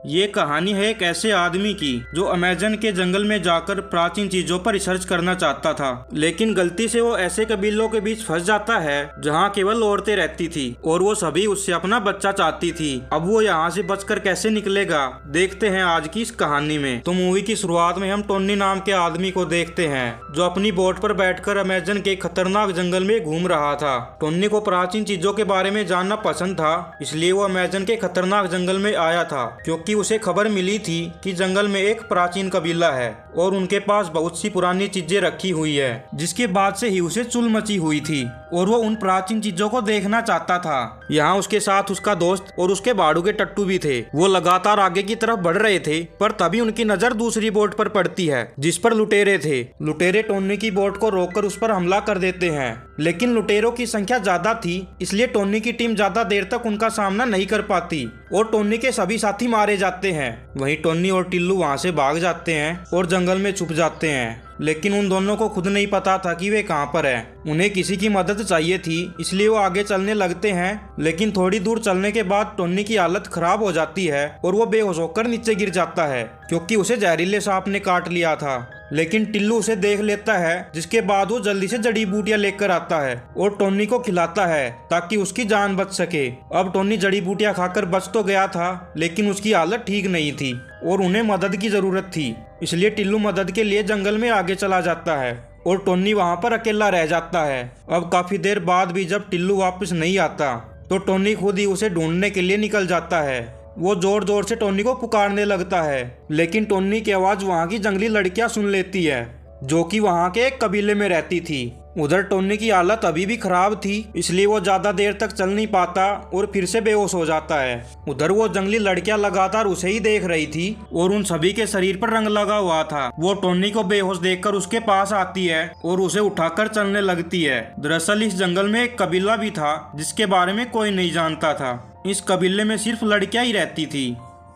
ये कहानी है एक ऐसे आदमी की जो अमेज़न के जंगल में जाकर प्राचीन चीजों पर रिसर्च करना चाहता था, लेकिन गलती से वो ऐसे कबीलों के बीच फंस जाता है जहाँ केवल औरतें रहती थी और वो सभी उससे अपना बच्चा चाहती थी। अब वो यहाँ से बचकर कैसे निकलेगा, देखते हैं आज की इस कहानी में। तो मूवी की शुरुआत में हम टोनी नाम के आदमी को देखते हैं जो अपनी बोट पर बैठकर अमेज़न के खतरनाक जंगल में घूम रहा था। टोनी को प्राचीन चीजों के बारे में जानना पसंद था, इसलिए वो अमेज़न के खतरनाक जंगल में आया था क्योंकि उसे खबर मिली थी कि जंगल में एक प्राचीन कबीला है और उनके पास बहुत सी पुरानी चीजें रखी हुई है, जिसके बाद से ही उसे चुल मची हुई थी और वो उन प्राचीन चीजों को देखना चाहता था। यहाँ उसके साथ उसका दोस्त और उसके बाड़ू के टट्टू भी थे। वो लगातार आगे की तरफ बढ़ रहे थे, पर तभी उनकी नजर दूसरी बोट पर पड़ती है जिस पर लुटेरे थे। लुटेरे टोनी की बोट को रोककर उस पर हमला कर देते हैं, लेकिन लुटेरों की संख्या ज्यादा थी, इसलिए टोनी की टीम ज्यादा देर तक उनका सामना नहीं कर पाती और टोनी के सभी साथी मारे जाते हैं। वहीं टोनी और टिल्लू वहां से भाग जाते हैं और जंगल में छुप जाते हैं, लेकिन उन दोनों को खुद नहीं पता था कि वे कहां पर हैं। उन्हें किसी की मदद चाहिए थी, इसलिए वो आगे चलने लगते हैं, लेकिन थोड़ी दूर चलने के बाद टोनी की हालत खराब हो जाती है और वो बेहोश होकर नीचे गिर जाता है क्योंकि उसे जहरीले सांप ने काट लिया था। लेकिन टिल्लू उसे देख लेता है, जिसके बाद वो जल्दी से जड़ी बूटियां लेकर आता है और टोनी को खिलाता है ताकि उसकी जान बच सके। अब टोनी जड़ी बूटियां खाकर बच तो गया था, लेकिन उसकी हालत ठीक नहीं थी और उन्हें मदद की जरूरत थी, इसलिए टिल्लू मदद के लिए जंगल में आगे चला जाता है और टोनी वहां पर अकेला रह जाता है। अब काफी देर बाद भी जब टिल्लू वापस नहीं आता तो टोनी खुद ही उसे ढूंढने के लिए निकल जाता है। वो जोर जोर से टोनी को पुकारने लगता है, लेकिन टोनी की आवाज वहां की जंगली लड़कियां सुन लेती है जो कि वहां के एक कबीले में रहती थी। उधर टोनी की हालत अभी भी खराब थी, इसलिए वो ज्यादा देर तक चल नहीं पाता और फिर से बेहोश हो जाता है। उधर वो जंगली लड़कियां लगातार उसे ही देख रही थी और उन सभी के शरीर पर रंग लगा हुआ था। वो टोनी को बेहोश देखकर उसके पास आती है और उसे उठाकर चलने लगती है। दरअसल इस जंगल में एक कबीला भी था जिसके बारे में कोई नहीं जानता था। इस कबीले में सिर्फ लड़कियां ही रहती थी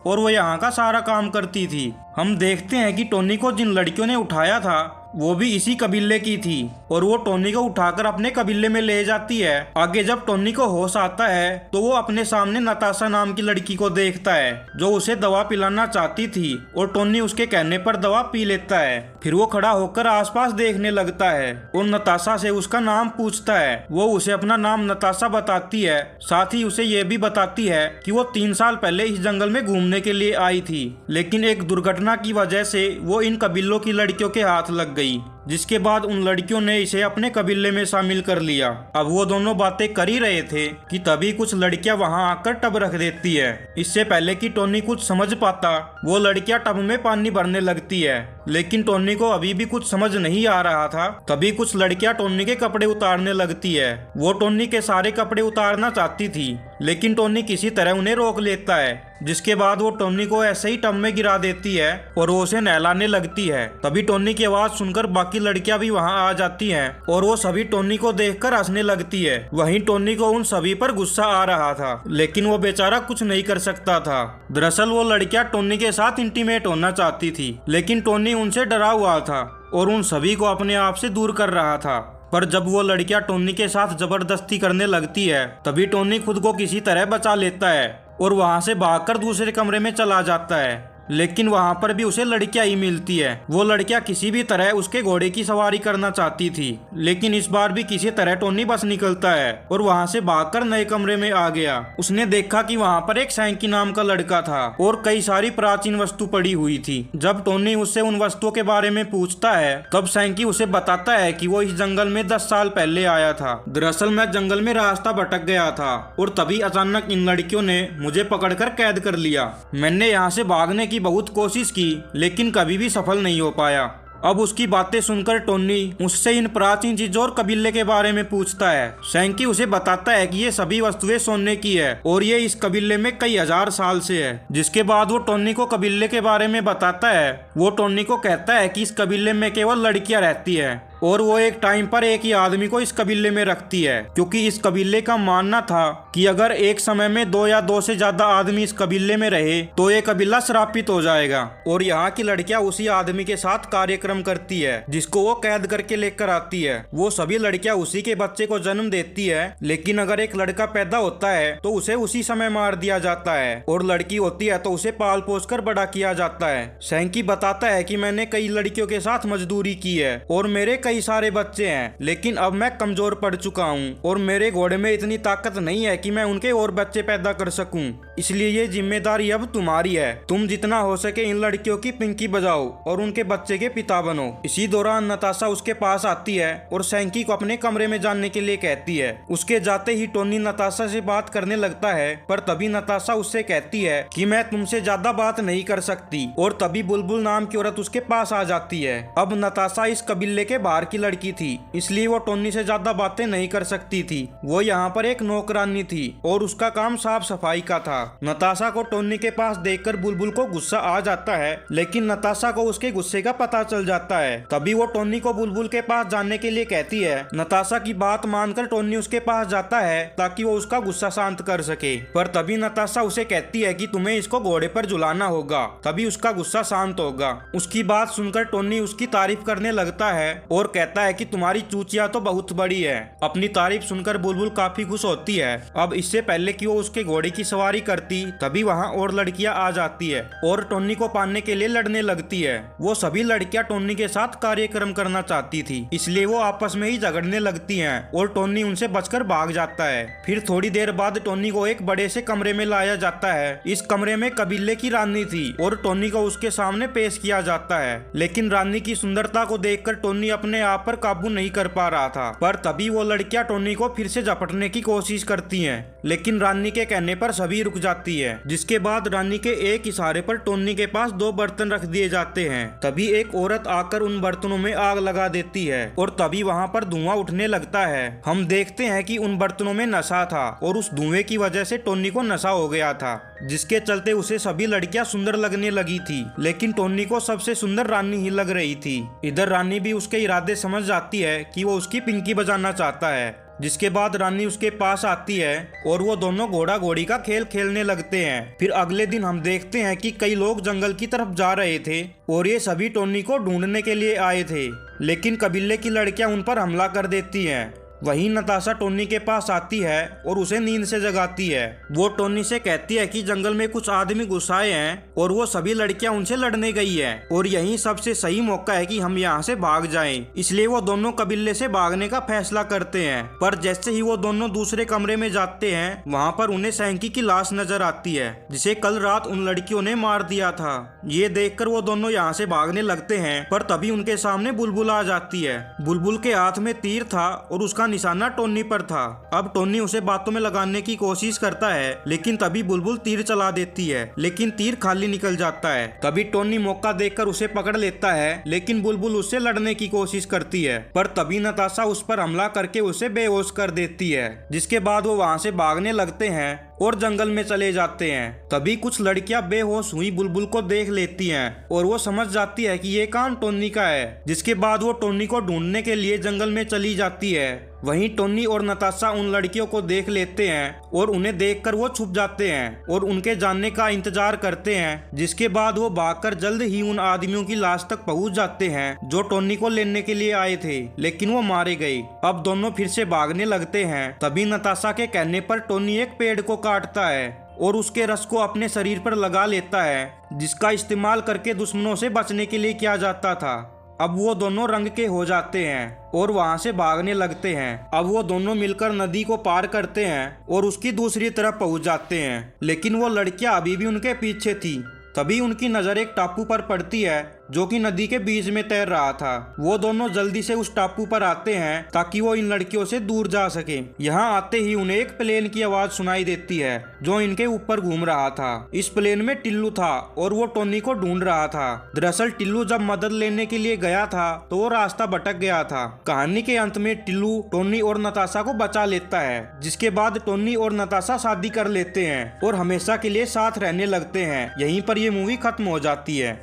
और वो यहाँ का सारा काम करती थी। हम देखते हैं कि टोनी को जिन लड़कियों ने उठाया था वो भी इसी कबीले की थी और वो टोनी को उठाकर अपने कबीले में ले जाती है। आगे जब टोनी को होश आता है तो वो अपने सामने नताशा नाम की लड़की को देखता है जो उसे दवा पिलाना चाहती थी और टोनी उसके कहने पर दवा पी लेता है। फिर वो खड़ा होकर आसपास देखने लगता है और नताशा से उसका नाम पूछता है। वो उसे अपना नाम नताशा बताती है, साथ ही उसे ये भी बताती है कि वो 3 साल पहले इस जंगल में घूमने के लिए आई थी, लेकिन एक दुर्घटना की वजह से वो इन कबीलों की लड़कियों के हाथ लग गई, जिसके बाद उन लड़कियों ने इसे अपने कबीले में शामिल कर लिया। अब वो दोनों बातें कर ही रहे थे कि तभी कुछ लड़कियां वहां आकर टब रख देती है। इससे पहले कि टोनी कुछ समझ पाता, वो लड़कियां टब में पानी भरने लगती है, लेकिन टोनी को अभी भी कुछ समझ नहीं आ रहा था। तभी कुछ लड़कियां टोनी के कपड़े उतारने लगती है। वो टोनी के सारे कपड़े उतारना चाहती थी, लेकिन टोनी किसी तरह उन्हें रोक लेता है, जिसके बाद वो टोनी को ऐसे ही टब में गिरा देती है और वो उसे नहलाने लगती है। तभी टोनी की आवाज सुनकर बाकी लड़कियां भी वहां आ जाती हैं और वो सभी टोनी को देखकर हंसने लगती है। वहीं टोनी को उन सभी पर गुस्सा आ रहा था, लेकिन वो बेचारा कुछ नहीं कर सकता था। दरअसल वो लड़कियां टोनी के साथ इंटीमेट होना चाहती थी, लेकिन टोनी उनसे डरा हुआ था और उन सभी को अपने आप से दूर कर रहा था। पर जब वो लड़कियां टोनी के साथ जबरदस्ती करने लगती है, तभी टोनी खुद को किसी तरह बचा लेता है और वहां से भागकर दूसरे कमरे में चला जाता है। लेकिन वहां पर भी उसे लड़कियां ही मिलती है। वो लड़कियां किसी भी तरह उसके घोड़े की सवारी करना चाहती थी, लेकिन इस बार भी किसी तरह टोनी बस निकलता है और वहां से भागकर नए कमरे में आ गया। उसने देखा कि वहां पर एक सैंकी नाम का लड़का था और कई सारी प्राचीन वस्तु पड़ी हुई थी। जब टोनी उससे उन वस्तुओं के बारे में पूछता है, तब सैंकी उसे बताता है कि वो इस जंगल में 10 साल पहले आया था। दरअसल मैं जंगल में रास्ता भटक गया था और तभी अचानक इन लड़कियों ने मुझे पकड़कर कैद कर लिया। मैंने यहाँ से भागने की बहुत कोशिश की, लेकिन कभी भी सफल नहीं हो पाया। अब उसकी बातें सुनकर टोनी उससे इन प्राचीन चीजों और कबीले के बारे में पूछता है। सैंकी उसे बताता है कि ये सभी वस्तुएं सोने की है और ये इस कबीले में कई हजार साल से है। जिसके बाद वो टोनी को कबीले के बारे में बताता है। वो टोनी को कहता है कि इस कबीले में केवल लड़कियां रहती है और वो एक टाइम पर एक ही आदमी को इस कबीले में रखती है, क्योंकि इस कबीले का मानना था कि अगर एक समय में 2 या 2 से ज्यादा आदमी इस कबीले में रहे तो ये कबीला श्रापित हो जाएगा। और यहाँ की लड़कियां उसी आदमी के साथ कार्यक्रम करती है जिसको वो कैद करके लेकर आती है। वो सभी लड़कियां उसी के बच्चे को जन्म देती है, लेकिन अगर एक लड़का पैदा होता है तो उसे उसी समय मार दिया जाता है, और लड़की होती है तो उसे पाल पोस कर बड़ा किया जाता है। सैंकी बताता है कि मैंने कई लड़कियों के साथ मजदूरी की है और मेरे कई सारे बच्चे हैं, लेकिन अब मैं कमजोर पड़ चुका हूँ और मेरे घोड़े में इतनी ताकत नहीं है कि मैं उनके और बच्चे पैदा कर सकूं। इसलिए ये जिम्मेदारी अब तुम्हारी है। तुम जितना हो सके इन लड़कियों की पिंकी बजाओ और उनके बच्चे के पिता बनो। इसी दौरान नताशा उसके पास आती है और सैंकी को अपने कमरे में जाने के लिए कहती है। उसके जाते ही टोनी नताशा से बात करने लगता है, पर तभी नताशा उससे कहती है कि मैं तुमसे ज्यादा बात नहीं कर सकती, और तभी बुलबुल नाम की औरत उसके पास आ जाती है। अब नताशा इस कबीले के बाहर की लड़की थी, इसलिए वो टोनी से ज्यादा बातें नहीं कर सकती थी। वो यहाँ पर एक नौकरानी थी और उसका काम साफ सफाई का था। नताशा को टोनी के पास देखकर बुलबुल को गुस्सा आ जाता है, लेकिन नताशा को उसके गुस्से का पता चल जाता है। तभी वो टोनी को बुलबुल के पास जाने के लिए कहती है। नताशा की बात मानकर टोनी उसके पास जाता है ताकि वो उसका गुस्सा शांत कर सके, पर तभी नताशा उसे कहती है कि तुम्हें इसको घोड़े पर झुलाना होगा, तभी उसका गुस्सा शांत होगा। उसकी बात सुनकर टोनी उसकी तारीफ करने लगता है और कहता है कि तुम्हारी चूचिया तो बहुत बड़ी है। अपनी तारीफ सुनकर बुलबुल काफी खुश होती है। अब इससे पहले कि वो उसके घोड़े की सवारी करती, तभी वहाँ और लड़कियां आ जाती है और टोनी को पाने के लिए लड़ने लगती है। वो सभी लड़कियां टोनी के साथ कार्यक्रम करना चाहती थी, इसलिए वो आपस में ही झगड़ने लगती हैं और टोनी उनसे बचकर भाग जाता है। फिर थोड़ी देर बाद टोनी को एक बड़े से कमरे में लाया जाता है। इस कमरे में कबीले की रानी थी और टोनी को उसके सामने पेश किया जाता है, लेकिन रानी की सुंदरता को देखकर टोनी अपने आप पर काबू नहीं कर पा रहा था। पर तभी वो लड़कियां टोनी को फिर से झपटने की कोशिश करती हैं, लेकिन रानी के कहने पर सभी रुक जाती है। जिसके बाद रानी के एक इशारे पर टोनी के पास 2 बर्तन रख दिए जाते हैं। तभी एक औरत आकर उन बर्तनों में आग लगा देती है और तभी वहाँ पर धुआं उठने लगता है। हम देखते हैं कि उन बर्तनों में नशा था और उस धुएं की वजह से टोनी को नशा हो गया था, जिसके चलते उसे सभी लड़कियां सुंदर लगने लगी थी, लेकिन टोनी को सबसे सुंदर रानी ही लग रही थी। इधर रानी भी उसके इरादे समझ जाती है कि वो उसकी पिंकी बजाना चाहता है। जिसके बाद रानी उसके पास आती है और वो दोनों घोड़ा घोड़ी का खेल खेलने लगते हैं। फिर अगले दिन हम देखते हैं कि कई लोग जंगल की तरफ जा रहे थे और ये सभी टोनी को ढूंढने के लिए आए थे, लेकिन कबीले की लड़कियां उन पर हमला कर देती हैं। वहीं नताशा टोनी के पास आती है और उसे नींद से जगाती है। वो टोनी से कहती है कि जंगल में कुछ आदमी घुस आए हैं और वो सभी लड़कियां उनसे लड़ने गई हैं और यही सबसे सही मौका है कि हम यहाँ से भाग जाएं। इसलिए वो दोनों कबीले से भागने का फैसला करते हैं। पर जैसे ही वो दोनों दूसरे कमरे में जाते हैं, वहाँ पर उन्हें सैंकी की लाश नजर आती है, जिसे कल रात उन लड़कियों ने मार दिया था। ये देखकर वो दोनों यहाँ से भागने लगते हैं, पर तभी उनके सामने बुलबुल आ जाती है। बुलबुल के हाथ में तीर था और उसका निशाना टोनी पर था। अब टोनी उसे बातों में लगाने की कोशिश करता है, लेकिन तभी बुलबुल तीर चला देती है, लेकिन तीर खाली निकल जाता है। तभी टोनी मौका देखकर उसे पकड़ लेता है, लेकिन बुलबुल उससे लड़ने की कोशिश करती है, पर तभी नताशा उस पर हमला करके उसे बेहोश कर देती है। जिसके बाद वो वहाँ से भागने लगते हैं और जंगल में चले जाते हैं। तभी कुछ लड़कियां बेहोश हुई बुलबुल को देख लेती हैं और वो समझ जाती है कि ये काम टोनी का है। जिसके बाद वो टोनी को ढूंढने के लिए जंगल में चली जाती है। वहीं टोनी और नताशा उन लड़कियों को देख लेते हैं और उन्हें देखकर वो छुप जाते हैं और उनके जानने का इंतजार करते हैं। जिसके बाद वो भागकर जल्द ही उन आदमियों की लाश तक पहुंच जाते हैं जो टोनी को लेने के लिए आए थे, लेकिन वो मारे गए। अब दोनों फिर से भागने लगते हैं। तभी नताशा के कहने पर टोनी एक पेड़ को काटता है और उसके रस को अपने शरीर पर लगा लेता है, जिसका इस्तेमाल करके दुश्मनों से बचने के लिए किया जाता था। अब वो दोनों रंग के हो जाते हैं और वहाँ से भागने लगते हैं। अब वो दोनों मिलकर नदी को पार करते हैं और उसकी दूसरी तरफ पहुँच जाते हैं, लेकिन वो लड़कियां अभी भी उनके पीछे थी। तभी उनकी नजर एक टापू पर पड़ती है जो कि नदी के बीच में तैर रहा था। वो दोनों जल्दी से उस टापू पर आते हैं ताकि वो इन लड़कियों से दूर जा सके। यहाँ आते ही उन्हें एक प्लेन की आवाज सुनाई देती है जो इनके ऊपर घूम रहा था। इस प्लेन में टिल्लू था और वो टोनी को ढूंढ रहा था। दरअसल टिल्लू जब मदद लेने के लिए गया था तो वो रास्ता भटक गया था। कहानी के अंत में टिल्लू टोनी और नताशा को बचा लेता है, जिसके बाद टोनी और नताशा शादी कर लेते हैं और हमेशा के लिए साथ रहने लगते हैं। यहीं पर ये मूवी खत्म हो जाती है।